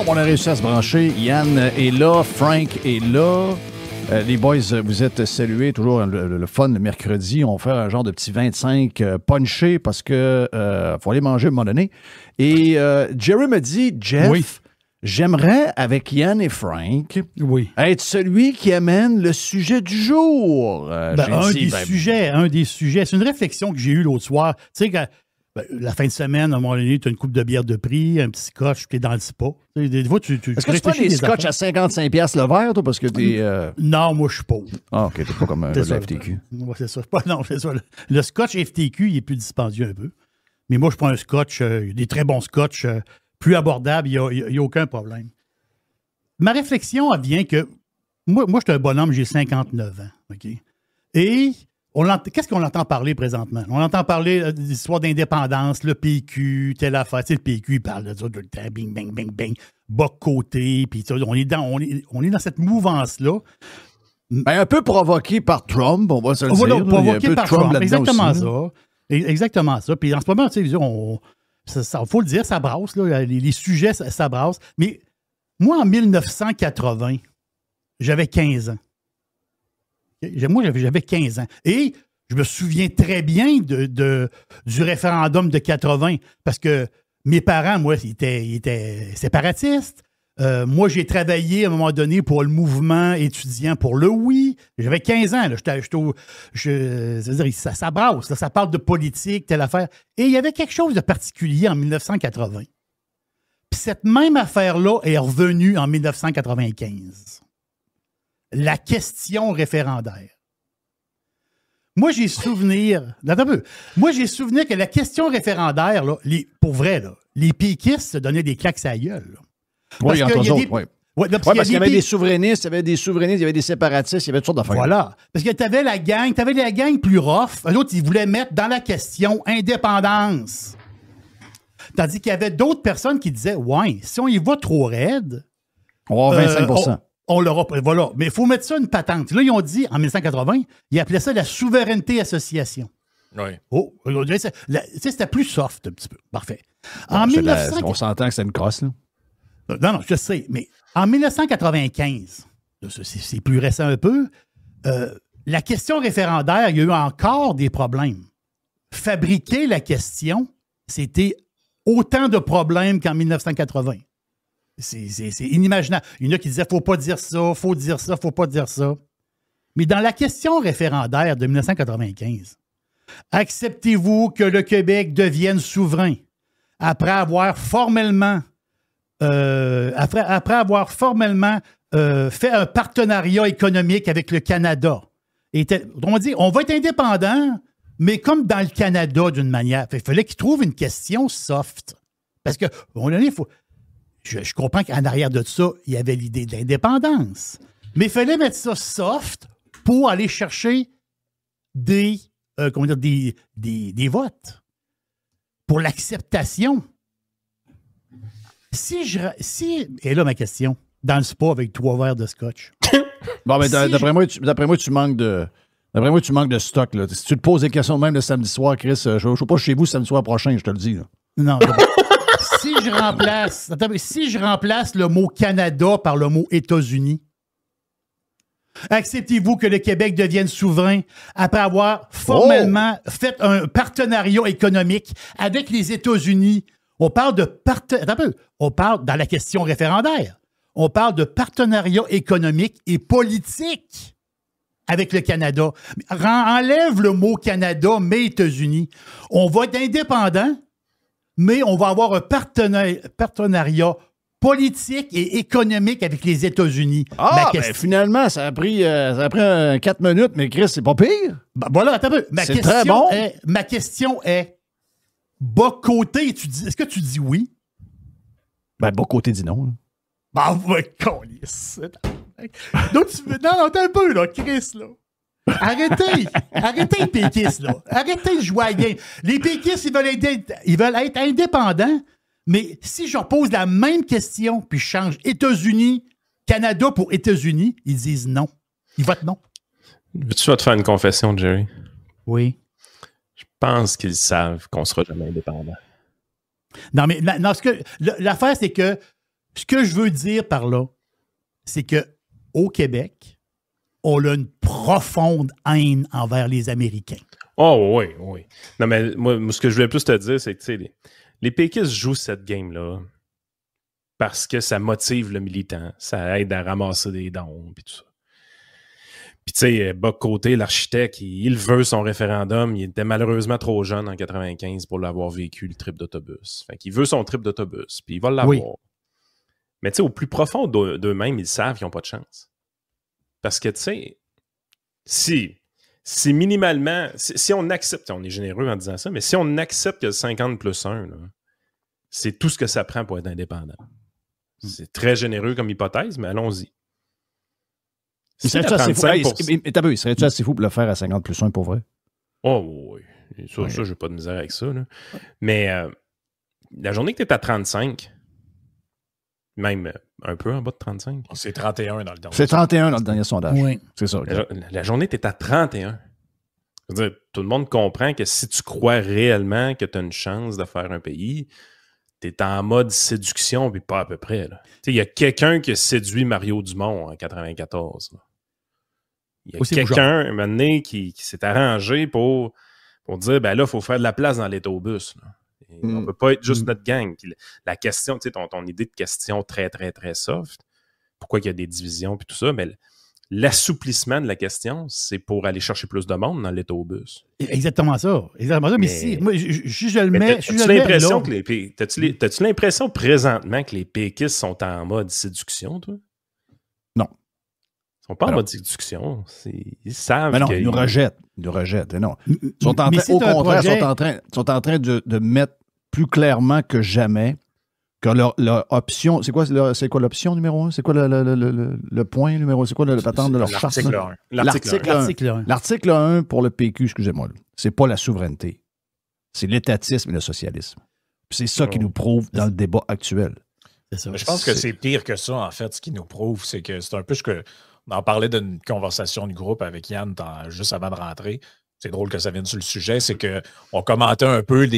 Bon, on a réussi à se brancher. Yann est là, Frank est là. Les boys, vous êtes salués. Toujours le fun le mercredi. On fait un genre de petit 25 punché parce que faut aller manger à un moment donné. Et Jerry me dit, Jeff, oui. J'aimerais, avec Yann et Frank, être celui qui amène le sujet du jour. Un des sujets. C'est une réflexion que j'ai eue l'autre soir. Tu sais, la fin de semaine, à un moment donné, tu as une coupe de bière de prix, un petit scotch, tu es dans le spa. Des fois, Est-ce que tu prends des scotch à 55$ le verre, toi, parce que t'es... Non, moi, je suis pauvre. Ah, OK, t'es pas comme le FTQ. Oui, c'est ça. Non, c'est ça. Le scotch FTQ, il est plus dispendieux un peu. Mais moi, je prends un scotch, des très bons scotch, plus abordables, il n'y a aucun problème. Ma réflexion, elle vient que... Moi je suis un bonhomme, j'ai 59 ans, OK? Et... qu'est-ce qu'on entend parler présentement? On entend parler d'histoires d'indépendance, le PQ, telle affaire. Tu sais, le PQ, il parle de ça tout le temps, bing, bing, bing, bing, bas côté, puis on est dans cette mouvance-là. Ben, un peu provoqué par Trump, on va se le dire. Provoqué par Trump, exactement aussi, ça. Exactement ça. Puis en ce moment, tu sais, il faut le dire, ça brasse, là, les sujets, ça brasse. Mais moi, en 1980, j'avais 15 ans. Moi, j'avais 15 ans. Et je me souviens très bien du référendum de 80 parce que mes parents, moi, ils étaient séparatistes. Moi, j'ai travaillé à un moment donné pour le mouvement étudiant pour le oui. J'avais 15 ans. Là. Ça brasse. Là, ça parle de politique, telle affaire. Et il y avait quelque chose de particulier en 1980. Puis cette même affaire-là est revenue en 1995. La question référendaire. Moi, j'ai souvenir... Attends un peu. Moi, j'ai souvenir que la question référendaire, là, pour vrai, là, les péquistes se donnaient des claques à la gueule. Là. Oui, entre autres, oui. Ouais, parce qu'il y avait des souverainistes, il y avait des séparatistes, il y avait toutes sortes d'affaires. Voilà. Parce que tu avais la gang plus rough. Eux autres, ils voulaient mettre dans la question indépendance. Tandis qu'il y avait d'autres personnes qui disaient, ouais, si on y va trop raide... On va avoir 25%. On l'aura pas. Voilà. Mais il faut mettre ça une patente. Là, ils ont dit, en 1980, ils appelaient ça la souveraineté association. Oui. Oh, c'était plus soft un petit peu. Parfait. On s'entend que c'est une crosse, là. Non, je sais. Mais en 1995, c'est plus récent un peu, la question référendaire, il y a eu encore des problèmes. Fabriquer la question, c'était autant de problèmes qu'en 1980. C'est inimaginable. Il y en a qui disaient faut pas dire ça, faut dire ça, faut pas dire ça. Mais dans la question référendaire de 1995, acceptez-vous que le Québec devienne souverain après avoir formellement fait un partenariat économique avec le Canada? Autrement dit, on va être indépendant, mais comme dans le Canada d'une manière. Il fallait qu'ils trouvent une question soft. Parce que, à un moment donné, il faut... Je comprends qu'en arrière de ça, il y avait l'idée de l'indépendance. Mais il fallait mettre ça soft pour aller chercher des votes. Pour l'acceptation. Et là, ma question, dans le spa avec 3 verres de scotch. Bon, mais d'après moi, tu manques de... D'après moi, tu manques de stock. Là. Si tu te poses des questions même le samedi soir, Chris, je ne suis pas chez vous samedi soir prochain, je te le dis. Là. Non, si je remplace le mot Canada par le mot États-Unis, acceptez-vous que le Québec devienne souverain après avoir formellement fait un partenariat économique avec les États-Unis? On parle on parle dans la question référendaire. On parle de partenariat économique et politique avec le Canada. Enlève le mot Canada, mais États-Unis. On va être indépendant, mais on va avoir un partenariat politique et économique avec les États-Unis. Finalement, ça a pris 4 minutes, mais Chris, c'est pas pire. Ben voilà, attends un peu. C'est très bon. Ma question est, bas côté, est-ce que tu dis oui? Ben, bas côté dit non. Là. Ben, câlisse. Donc, non, t'as un peu, là, Chris, là. Arrêtez les péquistes, là. Arrêtez de jouer à la game. Les péquistes, ils veulent être indépendants, mais si je leur pose la même question, puis je change États-Unis, Canada pour États-Unis, ils disent non. Ils votent non. Veux-tu te faire une confession, Jerry? Oui. Je pense qu'ils savent qu'on sera jamais indépendant. Non, mais l'affaire, c'est que Ce que je veux dire par là, c'est qu'au Québec, on a une profonde haine envers les Américains. Oh oui, oui. Non, mais moi, ce que je voulais plus te dire, c'est que les péquistes jouent cette game-là parce que ça motive le militant, ça aide à ramasser des dons, puis tout ça. Puis tu sais, Bock-Côté, l'architecte, il veut son référendum, il était malheureusement trop jeune en 95 pour l'avoir vécu, le trip d'autobus. Fait qu'il veut son trip d'autobus, puis il va l'avoir. Oui. Mais tu sais, au plus profond d'eux-mêmes, ils savent qu'ils n'ont pas de chance. Parce que tu sais, si minimalement, si on accepte, on est généreux en disant ça, mais si on accepte que 50 plus 1, là, c'est tout ce que ça prend pour être indépendant. C'est très généreux comme hypothèse, mais allons-y. Si serait-tu assez fou pour le faire à 50 plus 1 pour vrai? Oh oui. Ça, j'ai pas de misère avec ça. Là. Mais la journée que tu es à 35, même un peu en bas de 35. C'est 31 dans le dernier. C'est 31 dans le dernier sondage. Oui. C'est ça. La journée, tu es à 31. C'est-à-dire, tout le monde comprend que si tu crois réellement que tu as une chance de faire un pays, tu es en mode séduction, puis pas à peu près. Il y a quelqu'un qui a séduit Mario Dumont en 94. Il y a quelqu'un, un moment donné, qui s'est arrangé pour dire, ben là, il faut faire de la place dans l'autobus. On ne peut pas être juste notre gang. Puis la question, tu sais, ton idée de question très, très, très soft, pourquoi il y a des divisions puis tout ça, mais l'assouplissement de la question, c'est pour aller chercher plus de monde dans l'autobus. Exactement ça. Mais si, moi, je le mets. T'as-tu l'impression présentement que les péquistes sont en mode séduction, toi? Non. Ils sont pas en mode séduction. Ils savent. Mais non, ils nous rejettent. Ils nous rejettent. Non. Ils sont en train, au contraire, sont en train de mettre plus clairement que jamais que leur option. C'est quoi l'option numéro 1? C'est quoi le point numéro 1? C'est quoi le patente de leur charte? L'article 1. L'article 1 pour le PQ, excusez-moi, c'est pas la souveraineté. C'est l'étatisme et le socialisme. C'est ça qui nous prouve dans le débat actuel. Mais je pense que c'est pire que ça, en fait. Ce qui nous prouve, c'est que c'est un peu ce que. On en parlait d'une conversation de groupe avec Yann juste avant de rentrer. C'est drôle que ça vienne sur le sujet. C'est qu'on commentait un peu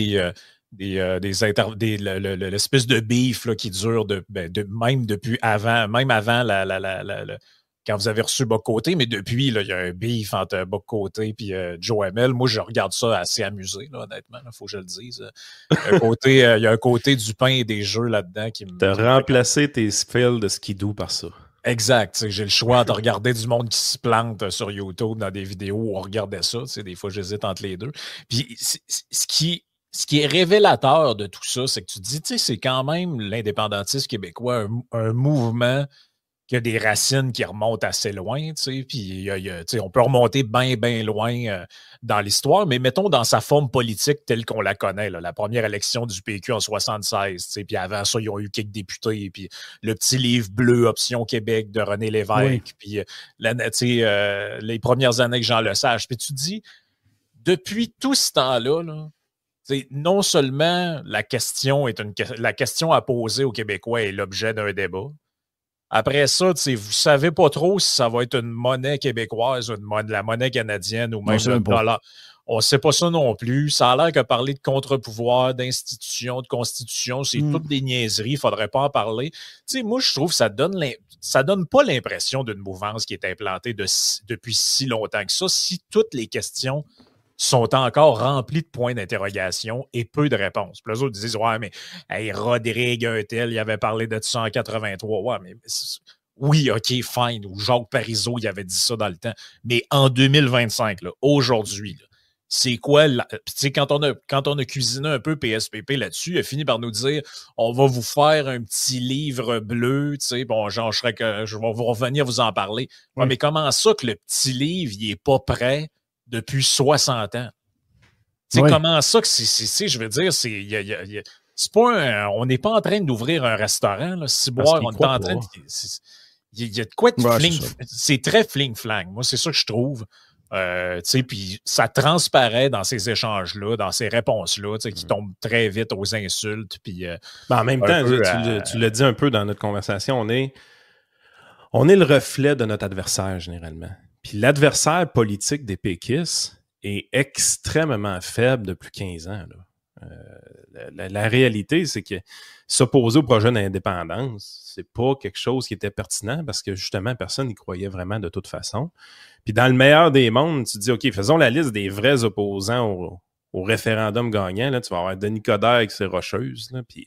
l'espèce de beef là, qui dure même depuis avant, même avant quand vous avez reçu Bock-Côté, mais depuis, il y a un beef entre Bock-Côté et Joe Hamel. Moi, je regarde ça assez amusé, là, honnêtement, il faut que je le dise. Il y a un côté du pain et des jeux là-dedans qui me... T'as remplacé tes spells de skidoo par ça. Exact. J'ai le choix de regarder du monde qui se plante sur YouTube dans des vidéos où on regardait ça. Des fois, j'hésite entre les deux. Puis, ce qui est révélateur de tout ça, c'est que tu te dis, c'est quand même l'indépendantisme québécois, un mouvement qui a des racines qui remontent assez loin, puis on peut remonter bien loin dans l'histoire, mais mettons dans sa forme politique telle qu'on la connaît, là, la première élection du PQ en 76, puis avant ça, ils ont eu quelques députés, puis le petit livre bleu Option Québec de René Lévesque, puis les premières années que Jean Lesage, puis tu te dis, depuis tout ce temps-là, non seulement la question à poser aux Québécois est l'objet d'un débat. Après ça, vous ne savez pas trop si ça va être une monnaie québécoise ou la monnaie canadienne ou même le dollar. On ne sait pas ça non plus. Ça a l'air que parler de contre-pouvoir, d'institutions, de constitution, c'est toutes des niaiseries. Il ne faudrait pas en parler. Moi, je trouve que ça donne pas l'impression d'une mouvance qui est implantée depuis si longtemps que ça. Si toutes les questions sont encore remplis de points d'interrogation et peu de réponses. Puis les autres disent, ouais, mais hey, Rodrigue, un tel, il avait parlé de ça en 83. Ouais, mais oui, OK, fine. Ou Jacques Parizeau, il avait dit ça dans le temps. Mais en 2025, là, aujourd'hui, là, c'est quoi? Puis quand on a cuisiné un peu PSPP là-dessus, il a fini par nous dire, on va vous faire un petit livre bleu, bon, genre, je vais vous revenir vous en parler. Ouais, mais comment ça que le petit livre, il n'est pas prêt depuis 60 ans. Comment ça que je veux dire, c'est pas on n'est pas en train d'ouvrir un restaurant, là, on est en train de... Il y a de quoi de fling... C'est très fling-flang. Moi, c'est ça que je trouve. Puis ça transparaît dans ces échanges-là, dans ces réponses-là, qui tombent très vite aux insultes. Puis, en même temps, tu l'as dit un peu dans notre conversation, on est le reflet de notre adversaire, généralement. Puis l'adversaire politique des péquistes est extrêmement faible depuis 15 ans. Là. La réalité, c'est que s'opposer au projet d'indépendance, c'est pas quelque chose qui était pertinent parce que justement, personne n'y croyait vraiment de toute façon. Puis dans le meilleur des mondes, tu te dis, OK, faisons la liste des vrais opposants au référendum gagnant. Là, tu vas avoir Denis Coderre avec ses rocheuses. Là, puis,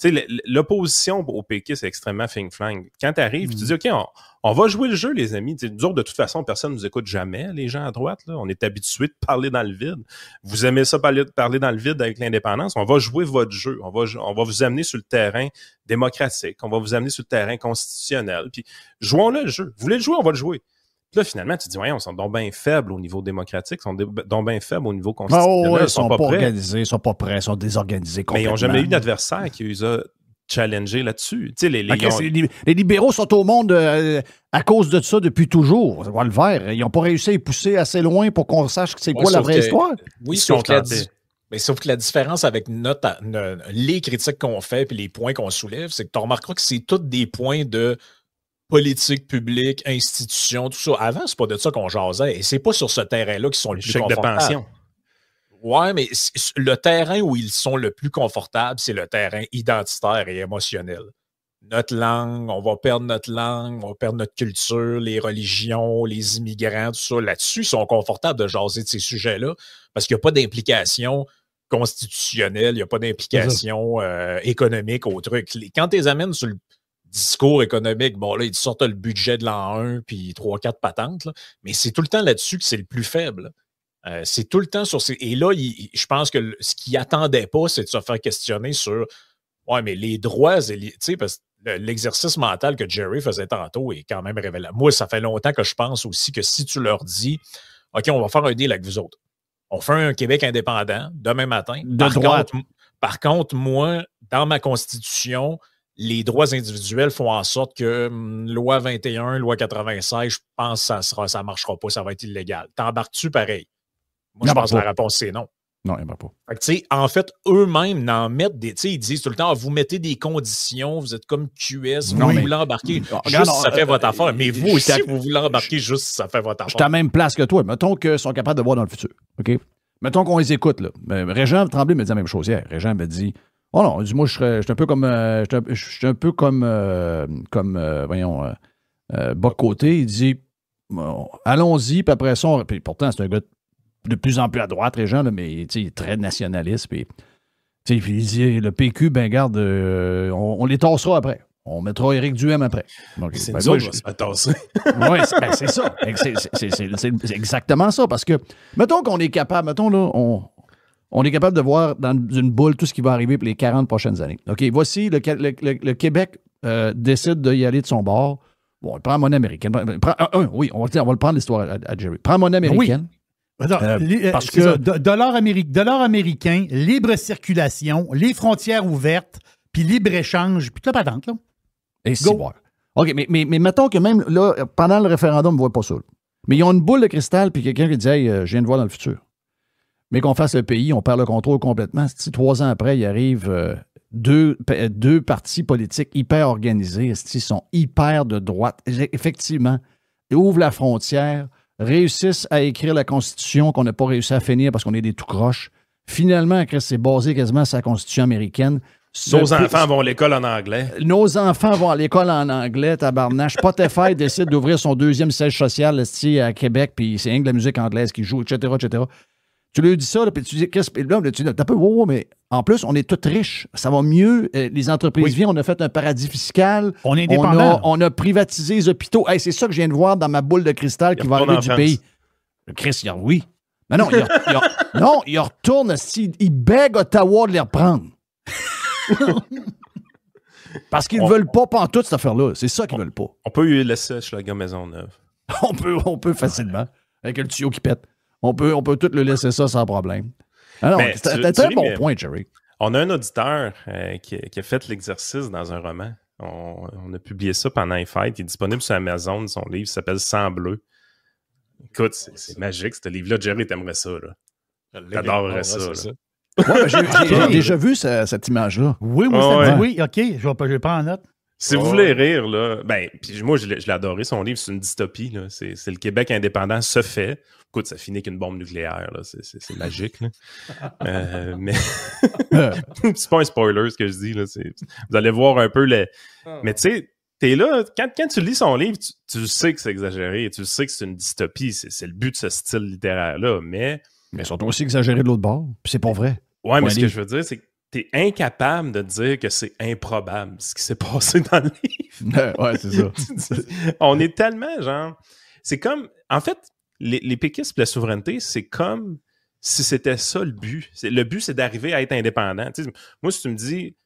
tu sais, l'opposition au PQ, c'est extrêmement fing-flang. Quand tu arrives, tu te dis, OK, on va jouer le jeu, les amis. T'sais, nous autres, de toute façon, personne ne nous écoute jamais, les gens à droite. Là. On est habitués de parler dans le vide. Vous aimez ça, parler dans le vide avec l'indépendance. On va jouer votre jeu. On va vous amener sur le terrain démocratique. On va vous amener sur le terrain constitutionnel. Puis, jouons-le le jeu. Vous voulez le jouer, on va le jouer. Puis là, finalement, tu te dis, voyons, ils sont donc bien faibles au niveau démocratique, ils sont donc bien faibles au niveau constitutionnel. Ils sont pas organisés, ils sont pas prêts, ils sont désorganisés complètement. Mais ils n'ont jamais eu d'adversaire qui les a challengés là-dessus. Tu sais, les libéraux sont au monde à cause de ça depuis toujours. On va le faire. Ils n'ont pas réussi à y pousser assez loin pour qu'on sache c'est quoi la vraie histoire. Oui, sauf que la différence avec les critiques qu'on fait et les points qu'on soulève, c'est que tu remarqueras que c'est tous des points de politique publique, institution, tout ça. Avant, c'est pas de ça qu'on jasait. Et c'est pas sur ce terrain-là qu'ils sont le plus confortables. De pension. Ouais, mais le terrain où ils sont le plus confortables, c'est le terrain identitaire et émotionnel. Notre langue, on va perdre notre langue, on va perdre notre culture, les religions, les immigrants, tout ça. Là-dessus, ils sont confortables de jaser de ces sujets-là parce qu'il n'y a pas d'implication constitutionnelle, il n'y a pas d'implication économique au truc. Quand tu les amènes sur le discours économique, bon là, ils te sortent le budget de l'an 1 puis 3-4 patentes, là, mais c'est tout le temps là-dessus que c'est le plus faible. C'est tout le temps sur ces... Et là, je pense que ce qu'ils n'attendaient pas, c'est de se faire questionner sur ouais, mais les droits, tu sais, parce que l'exercice mental que Jerry faisait tantôt est quand même révélateur. Moi, ça fait longtemps que je pense aussi que si tu leur dis OK, on va faire un deal avec vous autres. On fait un Québec indépendant demain matin. Par contre, moi, dans ma constitution, les droits individuels font en sorte que loi 21, loi 96, je pense que ça marchera pas, ça va être illégal. T'embarques-tu pareil? Moi, je pense que la réponse, c'est non. Non, il n'y en a pas. Fait que, en fait, eux-mêmes n'en mettent des... Ils disent tout le temps, vous mettez des conditions, vous êtes comme QS, vous voulez embarquer juste si ça fait votre affaire. Mais vous aussi, vous voulez embarquer juste si ça fait votre affaire. Je suis à la même place que toi. Mettons qu'ils sont capables de voir dans le futur. OK? Mettons qu'on les écoute. Là. Régent Tremblay me dit la même chose hier. Régent me dit... Oh non, dis-moi, je suis un peu comme Bock-Côté. Il dit, allons-y, puis après ça, puis pourtant, c'est un gars de plus en plus à droite, Régent, là, mais il est très nationaliste. Puis il dit, le PQ, ben garde, on les tassera après. On mettra Éric Duhem après. Donc, c'est nous autres, on va se faire tasser. Oui, c'est ça. C'est exactement ça, parce que, mettons qu'on est capable, mettons, là, on est capable de voir dans une boule tout ce qui va arriver pour les 40 prochaines années. OK, voici, le Québec décide d'y aller de son bord. Bon, il prend la monnaie américaine. Oui, on va le prendre l'histoire à Jerry. Prends la monnaie américaine. Oui. Parce que dollar américain, libre circulation, les frontières ouvertes, puis libre-échange, puis toute la patente, là. Et c'est bon. OK, mais mettons que même là, pendant le référendum, on ne voit pas ça. Là. Mais ils ont une boule de cristal, puis quelqu'un qui dit hey, je viens de voir dans le futur. Mais qu'on fasse le pays, on perd le contrôle complètement. Si 3 ans après, il arrive deux partis politiques hyper organisés, ils sont hyper de droite. Effectivement, ils ouvrent la frontière, réussissent à écrire la Constitution qu'on n'a pas réussi à finir parce qu'on est des tout croches. Finalement, c'est basé quasiment sur la Constitution américaine. Nos enfants vont à l'école en anglais. Nos enfants vont à l'école en anglais, tabarnache. Spotify décide d'ouvrir son 2e siège social à Québec, puis c'est rien que la musique anglaise qui joue, etc., etc. Tu lui dis ça, là, puis tu dis, qu'est-ce que tu dis, t'as peu, wow, mais en plus, on est tous riches. Ça va mieux. Les entreprises viennent, on a fait un paradis fiscal. On est indépendant. On a privatisé les hôpitaux. Hey, c'est ça que je viens de voir dans ma boule de cristal qui va arriver du pays. Chris, oui. Mais non, il retourne, il bègue Ottawa de les reprendre. Parce qu'ils ne veulent pas pantoute cette affaire-là. C'est ça qu'ils veulent pas. On peut lui laisser Schlager Maisonneuve. on peut facilement. Avec le tuyau qui pète. On peut tout le laisser ça sans problème. Alors, c'est un bon point, Jerry. On a un auditeur qui a fait l'exercice dans un roman. On a publié ça pendant les fêtes. Il est disponible sur Amazon. Son livre s'appelle Sang bleu. Écoute, c'est magique, ce livre-là. Jerry, t'aimerais ça. J'adorerais ça. Ouais, j'ai déjà vu cette image-là. Oui, moi, oui, OK, je vais prendre en note. Si vous voulez rire, là, ben, puis moi, je l'ai adoré, son livre, c'est une dystopie, là. C'est le Québec indépendant se fait. Écoute, ça finit qu'une bombe nucléaire, là. C'est magique, là. Mais c'est pas un spoiler, ce que je dis, là. Vous allez voir un peu Mais tu sais, t'es là, quand tu lis son livre, tu sais que c'est exagéré, tu sais que c'est une dystopie, c'est le but de ce style littéraire-là, mais ils sont aussi exagérés de l'autre bord, puis c'est pas vrai. Ouais, mais ce que je veux dire, c'est que t'es incapable de dire que c'est improbable ce qui s'est passé dans le livre. Ouais, c'est ça. On est tellement, genre... C'est comme... En fait, les péquistes et la souveraineté, c'est comme si c'était ça le but. Le but, c'est d'arriver à être indépendant. Tu sais, moi, si tu me dis,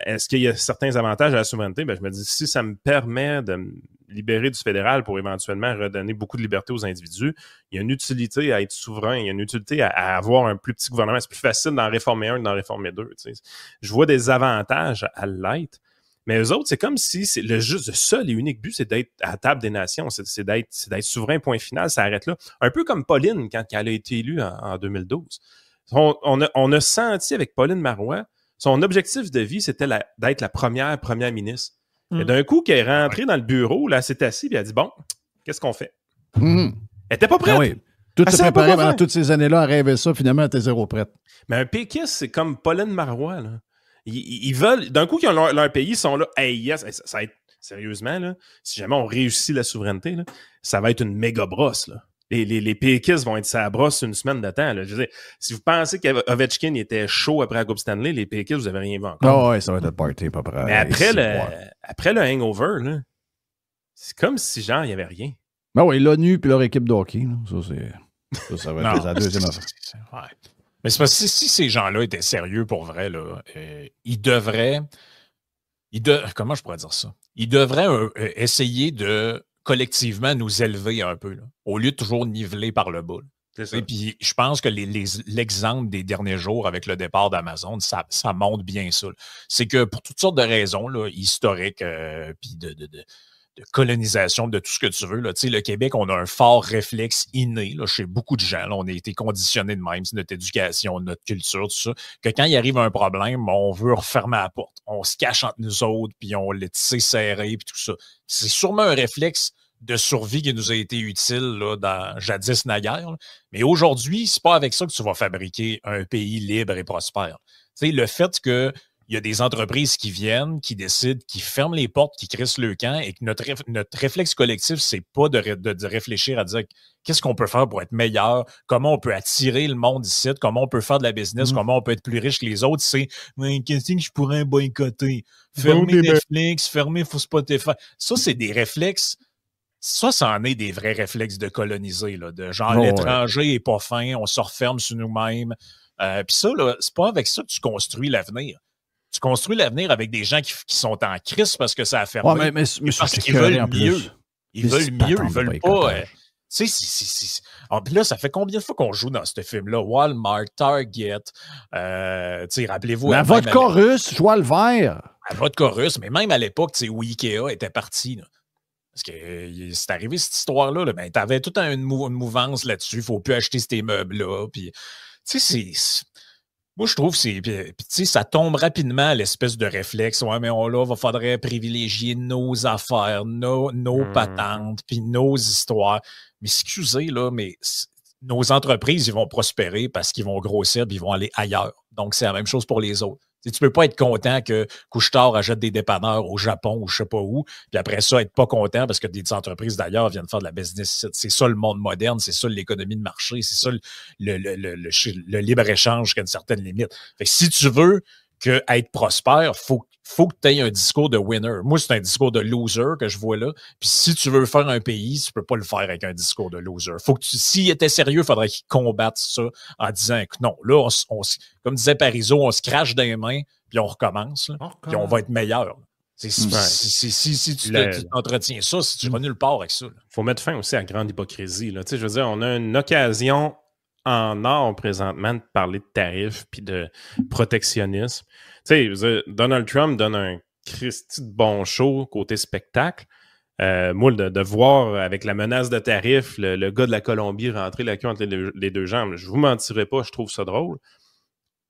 est-ce qu'il y a certains avantages à la souveraineté? Ben, je me dis, si ça me permet de me libérer du fédéral pour éventuellement redonner beaucoup de liberté aux individus, il y a une utilité à être souverain, il y a une utilité à avoir un plus petit gouvernement. C'est plus facile d'en réformer un que d'en réformer deux. Tu sais. Je vois des avantages à l'être, mais eux autres, c'est comme si c'est le seul et unique but, c'est d'être à la table des nations, c'est d'être souverain, point final, ça arrête là. Un peu comme Pauline, quand elle a été élue en 2012. On a senti avec Pauline Marois, son objectif de vie, c'était d'être la première ministre. Et d'un coup, qu'elle est rentrée dans le bureau, là, elle s'est assise et elle a dit, bon, qu'est-ce qu'on fait? Elle était pas prête. Ah oui. Tout s'est préparé pendant toutes ces années-là à rêver ça, finalement, elle était zéro prête. Mais un péquiste, c'est comme Pauline Marois, là. Ils veulent, d'un coup, qu'ils ont leur pays, ils sont là, hey, yes, ça va être, sérieusement, là, si jamais on réussit la souveraineté, là, ça va être une méga brosse, là. Les péquistes vont être sa brosse une semaine de temps, là. Je veux dire, si vous pensez qu'Ovechkin était chaud après la Coupe Stanley, les péquistes, vous n'avez rien vu encore. Ah ouais, ça va être le party, pas près. Mais après le hangover, là, c'est comme si, genre, il n'y avait rien. Ah oui, l'ONU puis leur équipe de hockey, là, ça va être la deuxième affaire. Ouais. Mais c'est parce que si ces gens-là étaient sérieux pour vrai, là, ils devraient... Comment je pourrais dire ça? Ils devraient essayer de collectivement nous élever un peu, là, au lieu de toujours niveler par le bas. Et puis, je pense que l'exemple des derniers jours avec le départ d'Amazon, ça montre bien ça. C'est que pour toutes sortes de raisons là, historiques, puis de colonisation, de tout ce que tu veux. Là. Le Québec, on a un fort réflexe inné là, chez beaucoup de gens. Là. On a été conditionnés de même, c'est notre éducation, notre culture, tout ça, que quand il arrive un problème, on veut refermer la porte. On se cache entre nous autres, puis on le tisse serré, puis tout ça. C'est sûrement un réflexe de survie qui nous a été utile là, dans jadis naguère. Là. Mais aujourd'hui, c'est pas avec ça que tu vas fabriquer un pays libre et prospère. Le fait que il y a des entreprises qui viennent, qui décident, qui ferment les portes, qui crissent le camp et que notre réflexe collectif, c'est pas de réfléchir à dire qu'est-ce qu'on peut faire pour être meilleur, comment on peut attirer le monde ici, comment on peut faire de la business, comment on peut être plus riche que les autres. C'est qu'est-ce que je pourrais boycotter? Fermer Netflix, fermer Spotify. Ça, c'est des réflexes. Ça en est des vrais réflexes de coloniser, là, de genre l'étranger est pas fin, on se referme sur nous-mêmes. Puis ça, là, c'est pas avec ça que tu construis l'avenir. Tu construis l'avenir avec des gens qui sont en crise parce que ça a fermé. Ouais, mais parce qu'ils veulent mieux. Ils veulent mieux, ils veulent pas. Tu sais, puis là, ça fait combien de fois qu'on joue dans ce film-là? Walmart, Target, tu sais, rappelez-vous. La vodka russe, joie le vert. La vodka russe, mais même à l'époque, tu sais, où Ikea était parti, là. Parce que c'est arrivé cette histoire-là, là, ben, t'avais toute une mouvance là-dessus. Faut plus acheter ces meubles-là. Puis, tu sais, moi, je trouve que c'est. Puis, tu sais, ça tombe rapidement à l'espèce de réflexe. Ouais, mais faudrait privilégier nos affaires, nos patentes, puis nos histoires. Mais excusez, là, mais nos entreprises, ils vont prospérer parce qu'ils vont grossir puis ils vont aller ailleurs. Donc, c'est la même chose pour les autres. Tu ne peux pas être content que Couche-Tard achète des dépanneurs au Japon ou je ne sais pas où, puis après ça, être pas content parce que des entreprises d'ailleurs viennent faire de la business. C'est ça le monde moderne, c'est ça l'économie de marché, c'est ça le libre-échange qui a une certaine limite. Fait que si tu veux être prospère, faut que tu aies un discours de winner. Moi, c'est un discours de loser que je vois là. Puis si tu veux faire un pays, tu peux pas le faire avec un discours de loser. Faut que s'il était sérieux, il faudrait qu'il combatte ça en disant que non, là, comme disait Parizeau, on se crache dans les mains, puis on recommence, là, puis on va être meilleur. Si tu entretiens ça, si tu vas nulle part avec ça. Il faut mettre fin aussi à la grande hypocrisie. Là. Je veux dire, on a une occasion en or présentement de parler de tarifs puis de protectionnisme. Tu sais, Donald Trump donne un Christy de bon show côté spectacle. Moi, de voir avec la menace de tarifs le gars de la Colombie rentrer la queue entre les deux jambes, je vous mentirai pas, je trouve ça drôle.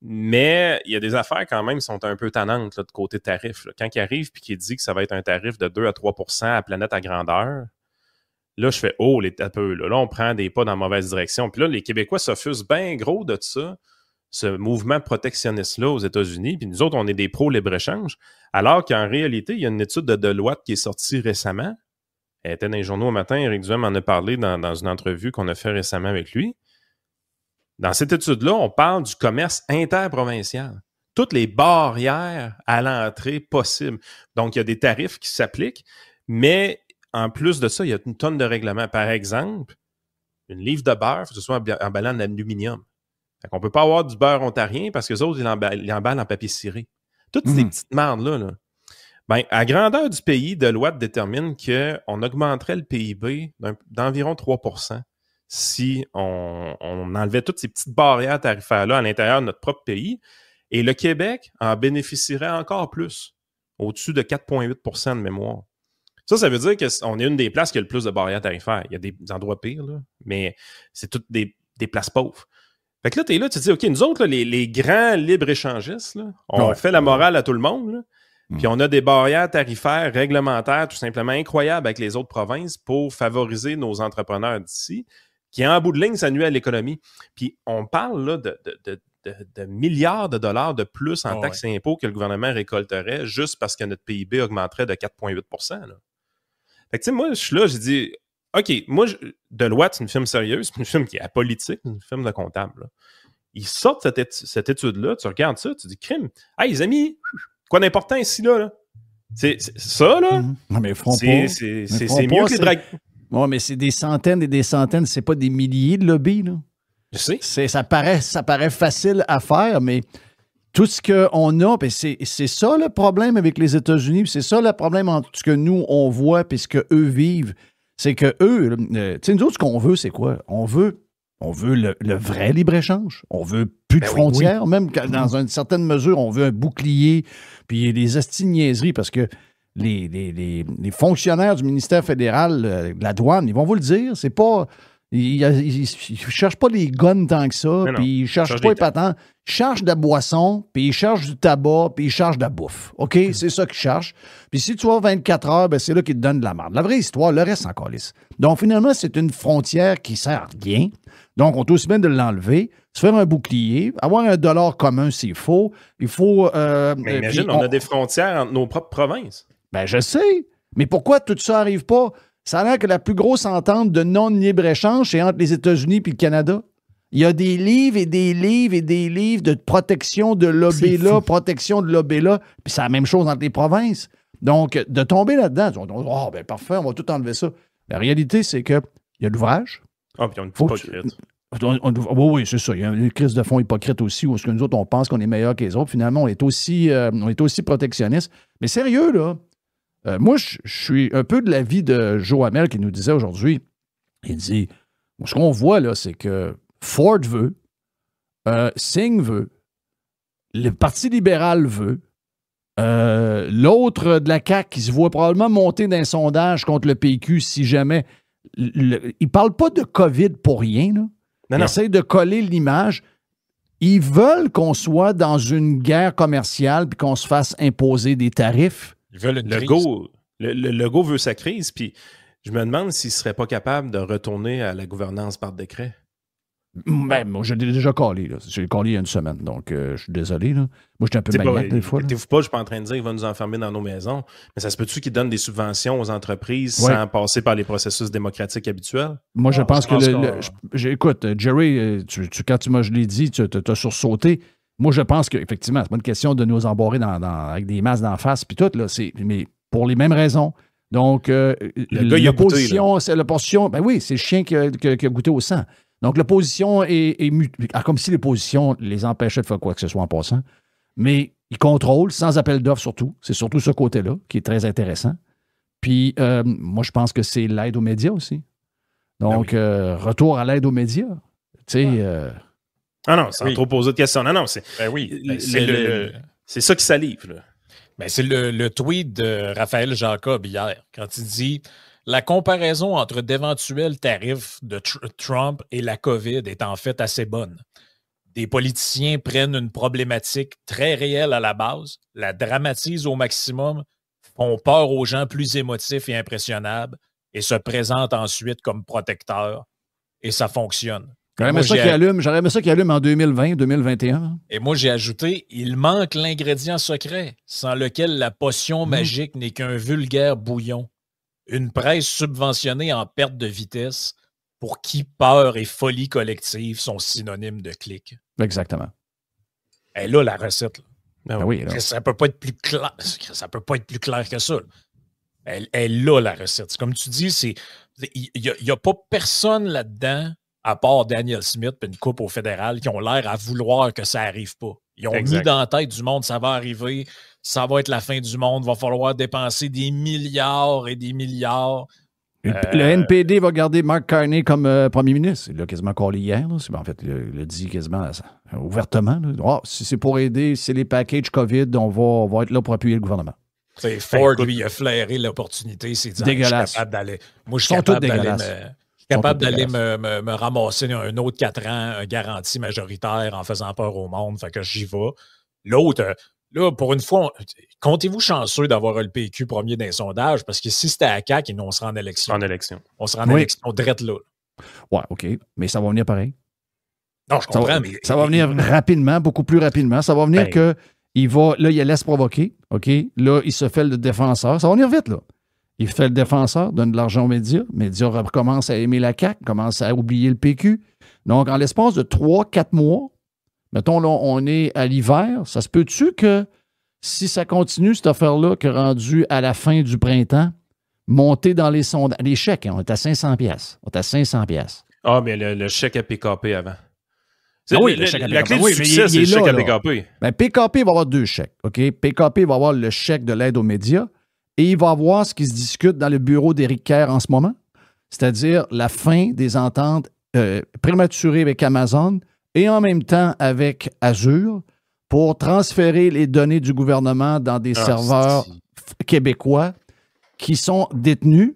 Mais il y a des affaires quand même qui sont un peu tannantes là, de côté tarif. Là. Quand il arrive et qu'il dit que ça va être un tarif de 2 à 3 % à planète à grandeur, Là, je fais « Oh, un peu, là, on prend des pas dans la mauvaise direction. » Puis là, les Québécois s'offusent bien gros de ça, ce mouvement protectionniste-là aux États-Unis. Puis nous autres, on est des pro-libre-échange. Alors qu'en réalité, il y a une étude de Deloitte qui est sortie récemment. Elle était dans les journaux au matin. Éric Duhem en a parlé dans une entrevue qu'on a fait récemment avec lui. Dans cette étude-là, on parle du commerce interprovincial. Toutes les barrières à l'entrée possibles. Donc, il y a des tarifs qui s'appliquent, mais en plus de ça, il y a une tonne de règlements. Par exemple, une livre de beurre, il faut que ce soit emballé en aluminium. On ne peut pas avoir du beurre ontarien parce que les autres, ils l'emballent en papier ciré. Toutes ces petites merdes-là, là. Ben, à grandeur du pays, Deloitte détermine qu'on augmenterait le PIB d'environ 3% si on enlevait toutes ces petites barrières tarifaires-là à l'intérieur de notre propre pays. Et le Québec en bénéficierait encore plus, au-dessus de 4,8% de mémoire. Ça veut dire qu'on est une des places qui a le plus de barrières tarifaires. Il y a des endroits pires, là, mais c'est toutes des places pauvres. Fait que là, t'es là, tu te dis, OK, nous autres, là, les grands libre-échangistes, là, on fait la morale à tout le monde, là, puis on a des barrières tarifaires réglementaires tout simplement incroyables avec les autres provinces pour favoriser nos entrepreneurs d'ici, qui, en bout de ligne, ça nuit à l'économie. Puis on parle là, de milliards de dollars de plus en taxes et impôts que le gouvernement récolterait juste parce que notre PIB augmenterait de 4,8%. Là. Fait que, tu sais, moi, je suis là, j'ai dit, OK, moi, Deloitte, c'est une firme sérieuse, c'est une firme qui est apolitique, une firme de comptable. Là. Ils sortent cette étude-là, tu regardes ça, tu dis, crime. Hey, les amis, quoi d'important ici, là? C'est ça, là? Non, mais ils feront c'est pas, mieux que les dragues. Oui, mais c'est des centaines et des centaines, c'est pas des milliers de lobbies, là. Je sais. Ça paraît facile à faire, mais tout ce qu'on a, ben c'est ça le problème avec les États-Unis, c'est ça le problème entre ce que nous, on voit et ce qu'eux vivent. C'est que eux, tu sais, nous autres, ce qu'on veut, c'est quoi? On veut le vrai libre-échange. On veut plus de frontières. Même dans une certaine mesure, on veut un bouclier. Puis les asti-niaiseries, parce que les fonctionnaires du ministère fédéral de la douane, ils vont vous le dire, c'est pas... Ils ne cherchent pas les guns tant que ça, puis ils ne cherchent pas les patents. Ils cherchent de la boisson, puis ils cherchent du tabac, puis ils cherchent de la bouffe. OK? C'est ça qu'ils cherchent. Puis si tu vas 24 heures, ben c'est là qu'ils te donnent de la merde. La vraie histoire, le reste, c'est encore lisse. Donc, finalement, c'est une frontière qui sert à rien. Donc, on est aussi bien de l'enlever, se faire un bouclier, avoir un dollar commun s'il faut. Il faut... mais imagine, on a des frontières entre nos propres provinces. Ben, je sais. Mais pourquoi tout ça n'arrive pas? Ça a l'air que la plus grosse entente de non-libre-échange, c'est entre les États-Unis et le Canada. Il y a des livres et des livres et des livres de protection de l'OB-là, protection de l'OB-là, puis c'est la même chose entre les provinces. Donc, de tomber là-dedans, oh, ben parfait, on va tout enlever ça. La réalité, c'est qu'il y a l'ouvrage. Ah, puis on est hypocrite. Oui, c'est ça. Il y a une crise de fonds hypocrite aussi, où est-ce que nous autres, on pense qu'on est meilleurs que les autres. Finalement, on est aussi protectionnistes. Mais sérieux, là, moi, je suis un peu de l'avis de Joe Hamel qui nous disait aujourd'hui, il dit, ce qu'on voit là, c'est que Ford veut, Singh veut, le Parti libéral veut, l'autre de la CAQ qui se voit probablement monter d'un sondage contre le PQ si jamais... il ne parle pas de COVID pour rien, là. Il essaie de coller l'image. Ils veulent qu'on soit dans une guerre commerciale puis qu'on se fasse imposer des tarifs. Ils veulent une crise. Le Legault veut sa crise, puis je me demande s'il ne serait pas capable de retourner à la gouvernance par décret. Ben, moi, je l'ai déjà collé. J'ai collé il y a une semaine, donc je suis désolé. Là. Moi, j'étais un peu maniaque des fois. Inquiétez-vous pas, je ne suis pas en train de dire qu'il va nous enfermer dans nos maisons, mais ça se peut-tu qu'il donne des subventions aux entreprises sans passer par les processus démocratiques habituels? Moi, je pense que... écoute, Jerry, quand je l'ai dit, tu as sursauté. Moi, je pense qu'effectivement, c'est pas une question de nous embarrer avec des masses d'en face puis tout, là, mais pour les mêmes raisons. Donc, l'opposition, c'est l'opposition. Ben oui, c'est le chien qui a goûté au sang. Donc, l'opposition est comme si les positions les empêchaient de faire quoi que ce soit en passant. Mais ils contrôlent, sans appel d'offres surtout. C'est surtout ce côté-là qui est très intéressant. Puis, moi, je pense que c'est l'aide aux médias aussi. Donc, retour à l'aide aux médias. Tu sais... Ah non, sans trop poser de questions. Non, c'est... Ben oui. C'est ça qui salive, là. Ben, c'est le tweet de Raphaël Jacob hier, quand il dit « La comparaison entre d'éventuels tarifs de Trump et la COVID est en fait assez bonne. Des politiciens prennent une problématique très réelle à la base, la dramatisent au maximum, font peur aux gens plus émotifs et impressionnables et se présente ensuite comme protecteur et ça fonctionne. J'aurais aimé ça qu'il allume en 2020, 2021. Et moi, j'ai ajouté, il manque l'ingrédient secret, sans lequel la potion magique n'est qu'un vulgaire bouillon. Une presse subventionnée en perte de vitesse pour qui peur et folie collective sont synonymes de clic. Exactement. Et là, la recette. Ben oui, là. Ça peut pas être plus clair. Ça peut pas être plus clair que ça. Là. Elle est là, la recette. Comme tu dis, il n'y a pas personne là-dedans, à part Daniel Smith et une coupe au fédéral, qui ont l'air à vouloir que ça n'arrive pas. Ils ont mis dans la tête du monde, ça va arriver, ça va être la fin du monde, il va falloir dépenser des milliards et des milliards. Le NPD va garder Mark Carney comme premier ministre. Il l'a quasiment collé hier. Là. En fait, il l'a dit quasiment ouvertement. Oh, si c'est pour aider, c'est les packages COVID, on va être là pour appuyer le gouvernement. Ford, lui, il a flairé l'opportunité. C'est dit, dégueulasse. Je suis capable d'aller. Moi, je suis capable d'aller me ramasser un autre 4 ans, un garantie majoritaire en faisant peur au monde. Fait que j'y vais. L'autre, là, pour une fois, comptez-vous chanceux d'avoir le PQ premier dans les sondages? Parce que si c'était à CAQ, on sera en élection. On sera en élection drette là. Ouais, OK. Mais ça va venir pareil. Non, je comprends, mais. Ça va venir rapidement, beaucoup plus rapidement. Ça va venir là, il laisse provoquer. OK? Là, il se fait le défenseur. Ça va venir vite, là. Il fait le défenseur, donne de l'argent aux médias. Les médias recommencent à aimer la CAQ, commencent à oublier le PQ. Donc, en l'espace de 3-4 mois, mettons, là, on est à l'hiver, ça se peut-tu que si ça continue, cette affaire-là, que rendu à la fin du printemps, monter dans les sondages, les chèques, on est à 500 pièces. On est à 500 pièces. Ah, mais le chèque à PKP avant. Oui, le chèque à PKP. La clé du succès, c'est le chèque à PKP. Ben, PKP va avoir 2 chèques. OK? PKP va avoir le chèque de l'aide aux médias et il va avoir ce qui se discute dans le bureau d'Éric Kerr en ce moment, c'est-à-dire la fin des ententes prématurées avec Amazon et en même temps avec Azure pour transférer les données du gouvernement dans des serveurs québécois qui sont détenus.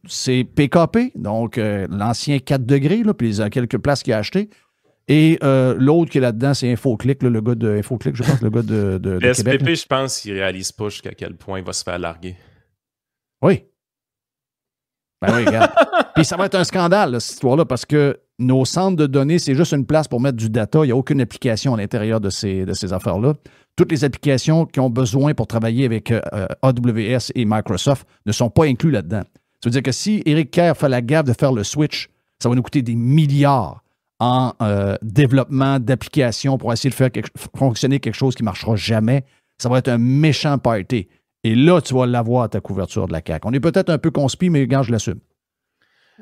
C'est PKP, donc l'ancien 4 degrés, là, puis il y a quelques places qu'il a achetées. Et l'autre qui est là-dedans, c'est Infoclick, là, le gars de Infoclick, je pense, le gars de le Québec. SPP, je pense qu'il ne réalise pas jusqu'à quel point il va se faire larguer. Oui. Ben oui, regarde. Puis ça va être un scandale, là, cette histoire-là, parce que nos centres de données, c'est juste une place pour mettre du data. Il n'y a aucune application à l'intérieur de ces affaires-là. Toutes les applications qui ont besoin pour travailler avec AWS et Microsoft ne sont pas incluses là-dedans. Ça veut dire que si Éric Kerr fait la gaffe de faire le switch, ça va nous coûter des milliards en développement d'applications pour essayer de faire fonctionner quelque chose qui ne marchera jamais. Ça va être un méchant party. Et là, tu vas l'avoir à ta couverture de la CAQ. On est peut-être un peu conspi, mais regarde, je l'assume.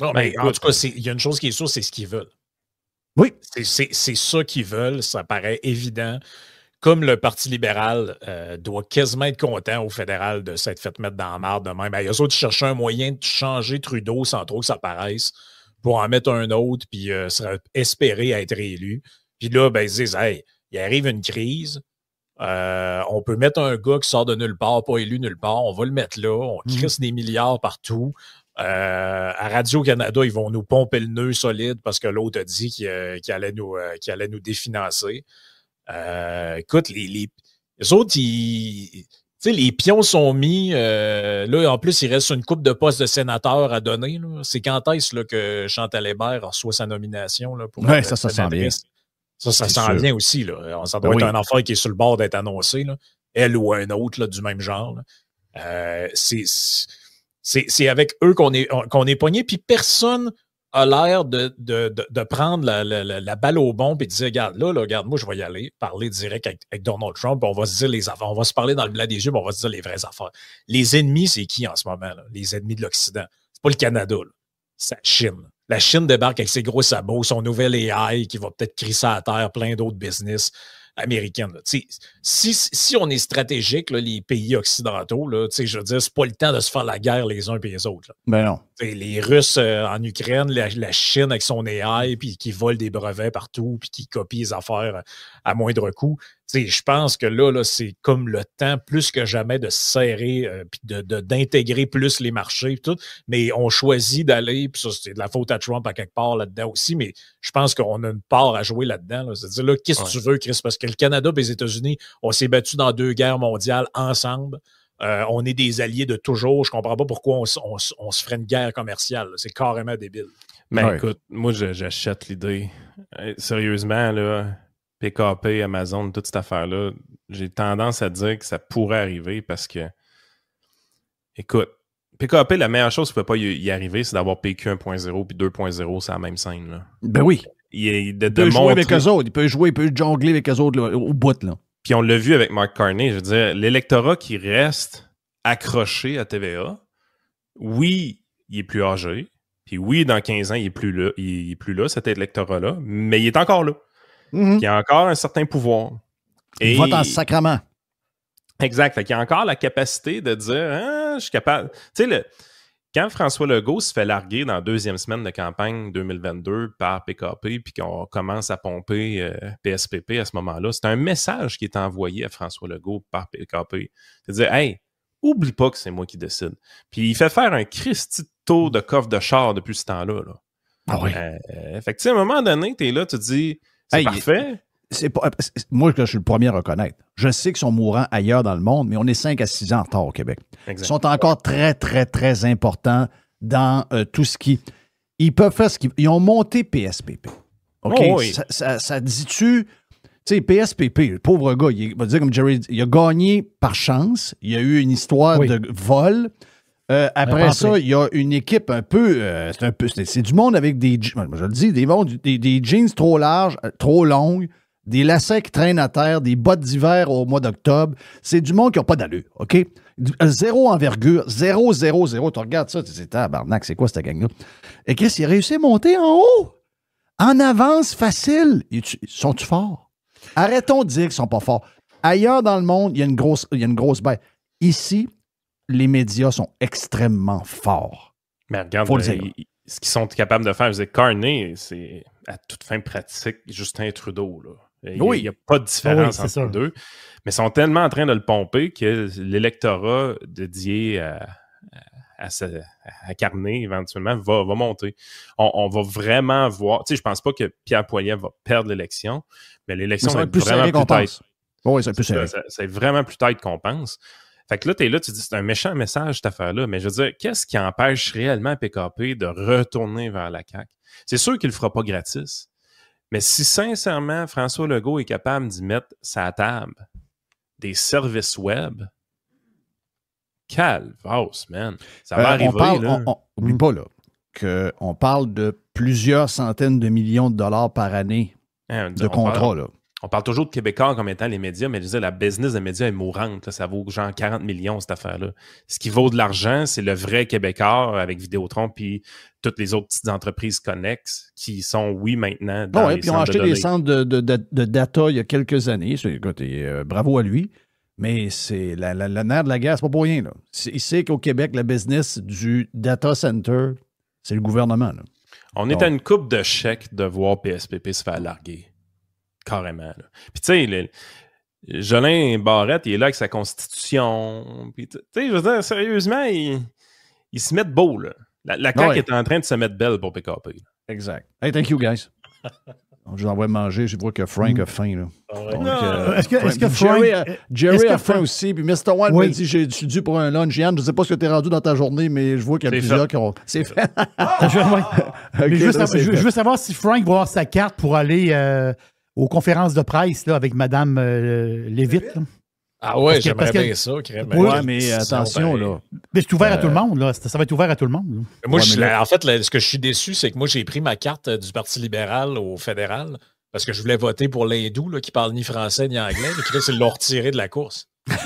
Non, mais en tout cas, il y a une chose qui est sûre, c'est ce qu'ils veulent. Oui. C'est ça qu'ils veulent, ça paraît évident. Comme le Parti libéral doit quasiment être content au fédéral de s'être fait mettre dans la marde de même. Eux autres, ils cherchaient un moyen de changer Trudeau sans trop que ça paraisse pour en mettre un autre puis espérer être réélu. Puis là, ben, ils se disent, hey, il arrive une crise, on peut mettre un gars qui sort de nulle part, pas élu nulle part, on va le mettre là, on crisse des milliards partout. À Radio-Canada, ils vont nous pomper le nœud solide parce que l'autre a dit qu'il allait nous définancer. Écoute, les autres, les pions sont mis. Là, en plus, il reste une coupe de postes de sénateurs à donner. C'est quand est-ce là, que Chantal Hébert reçoit sa nomination? Oui, ça sent bien. Ça sent bien aussi. Là. Ça doit être un affaire qui est sur le bord d'être annoncé. Là. Elle ou un autre là, du même genre. C'est avec eux qu'on est pogné, puis personne a l'air de prendre la balle au bon et de dire, regarde, moi, je vais y aller, parler direct avec Donald Trump, puis on va se dire les affaires, on va se parler dans le blanc des yeux, puis on va se dire les vraies affaires. Les ennemis, c'est qui en ce moment, là? Les ennemis de l'Occident? C'est pas le Canada, là. C'est la Chine. La Chine débarque avec ses gros sabots, son nouvel AI qui va peut-être crisser à terre plein d'autres business américaines. Si on est stratégique, là, les pays occidentaux, là, je veux dire, c'est pas le temps de se faire la guerre les uns et les autres. Là. Ben non. Les Russes en Ukraine, la Chine avec son AI, puis qui vole des brevets partout, puis qui copie les affaires à moindre coût. Je pense que là, c'est comme le temps plus que jamais de se serrer, puis d'intégrer plus les marchés, tout. Mais on choisit d'aller, puis ça, c'est de la faute à Trump à quelque part là-dedans aussi, mais je pense qu'on a une part à jouer là-dedans. Là. C'est-à-dire, là, qu'est-ce que tu veux, Chris? Parce que le Canada et les États-Unis, on s'est battus dans 2 guerres mondiales ensemble. on est des alliés de toujours. Je comprends pas pourquoi on se ferait une guerre commerciale. Là. C'est carrément débile. Mais écoute, moi, j'achète l'idée. Sérieusement, là, PKP, Amazon, toute cette affaire-là, j'ai tendance à dire que ça pourrait arriver parce que, écoute, PKP, la meilleure chose qui ne peut pas y arriver, c'est d'avoir PQ 1.0 puis 2.0, c'est la même scène. Là. Ben oui. Il peut jouer avec eux autres. Il peut jongler avec eux autres là, au bout. Là. Puis on l'a vu avec Mark Carney. Je veux dire, l'électorat qui reste accroché à TVA, oui, il est plus âgé. Puis oui, dans 15 ans, il est plus là, cet électorat-là, mais il est encore là. Mm-hmm. Il a encore un certain pouvoir. Il vote en sacrement. Exact. Fait qu'il a encore la capacité de dire je suis capable. Tu sais, quand François Legault se fait larguer dans la deuxième semaine de campagne 2022 par PKP, puis qu'on commence à pomper PSPP à ce moment-là, c'est un message qui est envoyé à François Legault par PKP. C'est de dire hey, oublie pas que c'est moi qui décide. Puis il fait faire un Christy taux de coffre de char depuis ce temps-là. Là. Ah oui. Fait que tu sais, à un moment donné, t'es là, tu te dis c'est parfait. Moi, je suis le premier à reconnaître. Je sais qu'ils sont mourants ailleurs dans le monde, mais on est 5 à 6 ans en retard au Québec. Exact. Ils sont encore très, très, très importants dans tout ce qui... Ils peuvent faire ce qu'ils... Ils ont monté PSPP. OK? Oh, oui. Ça dit-tu... Tu sais, PSPP, le pauvre gars, il va dire comme Jerry, il a gagné par chance. Il y a eu une histoire de vol. Après ça, il y a une équipe un peu... c'est du monde avec des... Je le dis, des jeans trop larges, trop longues, des lacets qui traînent à terre, des bottes d'hiver au mois d'octobre. C'est du monde qui n'a pas d'allure, OK? Zéro envergure, 0, 0, 0. Tu regardes ça, tu dis, tabarnak, c'est quoi cette gang-là? Et Chris, il a réussi à monter en haut, en avance, facile. Sont-tu forts? Arrêtons de dire qu'ils ne sont pas forts. Ailleurs dans le monde, il y a une grosse bête. Ici, les médias sont extrêmement forts. Mais regarde, ce qu'ils sont capables de faire, je veux dire, Carney, c'est à toute fin pratique Justin Trudeau. Là. Il n'y a pas de différence entre les deux. Mais ils sont tellement en train de le pomper que l'électorat dédié à Carney, éventuellement, va monter. On va vraiment voir... Tu sais, je pense pas que Pierre Poilievre va perdre l'élection, mais l'élection va être vraiment plus tête. Oui, c'est plus serré. C'est vraiment plus tête qu'on pense. Fait que là, t'es là, tu dis, c'est un méchant message, cette affaire-là. Mais je veux dire, qu'est-ce qui empêche réellement PKP de retourner vers la CAQ? C'est sûr qu'il le fera pas gratis. Mais si, sincèrement, François Legault est capable d'y mettre sa table des services web, calvasse, man. Ça va arriver, là. Oublie pas, là, qu'on parle de plusieurs centaines de millions de dollars par année de contrats, là. On parle toujours de Québécois comme étant les médias, mais je veux dire, la business des médias est mourante. Là, ça vaut genre 40 millions, cette affaire-là. Ce qui vaut de l'argent, c'est le vrai Québécois avec Vidéotron puis toutes les autres petites entreprises connexes qui sont, oui, maintenant dans les puis ils ont acheté des centres de data il y a quelques années. Écoute, bravo à lui. Mais c'est la nerf de la guerre, c'est pas pour rien. Là. Il sait qu'au Québec, la business du data center, c'est le gouvernement. Là. On est à une coupe de chèques de voir PSPP se faire larguer. Carrément. Là. Puis tu sais, Jolin Barrette, il est là avec sa constitution. Puis tu sais, je veux dire, sérieusement, il se met beau, là. La CAQ est en train de se mettre belle pour PKP. Là. Exact. Hey, thank you, guys. Je vous envoie manger. Je vois que Frank a faim, là. Donc, est-ce que Frank... Jerry a faim aussi. Puis Mr. One m'a dit, je suis dû pour un lunch. Yann, je ne sais pas ce que tu es rendu dans ta journée, mais je vois qu'il y a plusieurs qui ont... C'est fait. Je veux savoir si Frank va avoir sa carte pour aller... aux conférences de presse là, avec Mme Lévitte. Ah ouais, j'aimerais bien ça. Oui, mais attention, là. Mais c'est ouvert à tout le monde, là. Ça va être ouvert à tout le monde. Là. Moi, en fait, ce que je suis déçu, c'est que moi, j'ai pris ma carte du Parti libéral au fédéral parce que je voulais voter pour l'hindou là, qui parle ni français ni anglais, mais qui là, ils l'ont retiré de la course. C'est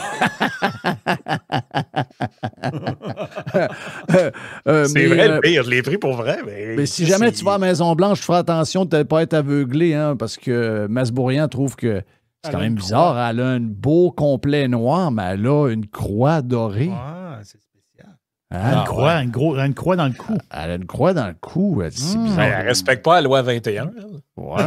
vrai, le pire, je l'ai pris pour vrai. Mais si jamais tu vas à la Maison-Blanche, feras attention de ne pas être aveuglé, hein, parce que Masbourian trouve que c'est quand même bizarre. Elle a un beau complet noir, mais elle a une croix dorée. Ah, c'est spécial. Une croix dans le cou. Elle a une croix dans le cou. C'est bizarre. Elle ne respecte pas la loi 21. Ouais.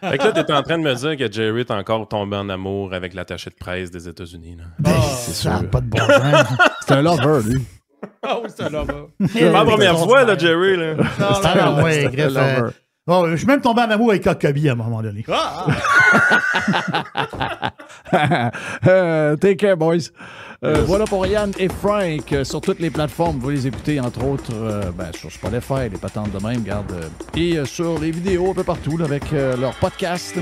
Fait que là, t'es en train de me dire que Jerry est encore tombé en amour avec l'attaché de presse des États-Unis. C'est ça. Pas de bon sens. C'est un lover, lui. Oh, c'est un lover. C'est pas la première fois, là, Jerry. Là. Oui, Oh, je suis même tombé en amour avec Huckabee à un moment donné. Take care, boys. Voilà pour Yann et Frank sur toutes les plateformes. Vous les écoutez, entre autres, sur Spotify, les patentes de même, garde. Et sur les vidéos un peu partout là, avec leur podcast.